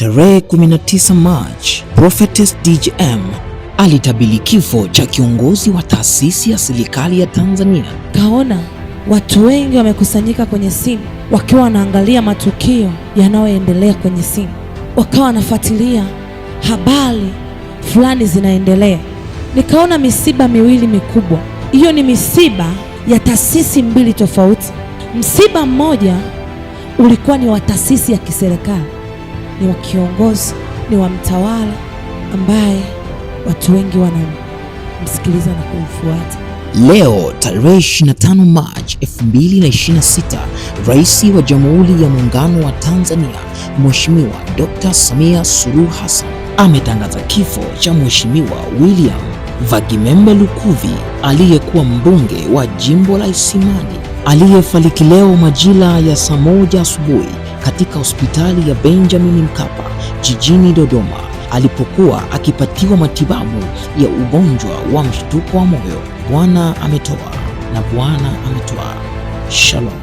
Tarehe 19 Machi, Prophetess DJM alitabiri kifo cha kiongozi wa taasisi ya serikali ya Tanzania. Kaona watu wengi wamekusanyika kwenye simu wakiwa wanaangalia matukio yanayoendelea kwenye simu, wakawa wanafuatilia habari fulani zinaendelea. Nikaona misiba miwili mikubwa. Hiyo ni misiba ya taasisi mbili tofauti. Msiba mmoja ulikuwa ni wa taasisi ya kiserikali, ni wa kiongozi, ni wa mtawala ambaye watu wengi wanamsikiliza na kumfuata. Leo tarehe 25 Machi 2026, Rais wa Jamhuri ya Muungano wa Tanzania Mheshimiwa Dr. Samia Suluhu Hassan ametangaza kifo cha Mheshimiwa William Vagimembe Lukuvi, aliyekuwa mbunge wa jimbo la Isimani, aliyefariki leo majira ya saa 1 asubuhi katika hospitali ya Benjamin Mkapa jijini Dodoma, alipokuwa akipatiwa matibabu ya ugonjwa wa mshtuko wa moyo. Bwana ametoa na Bwana ametoa. Shalom.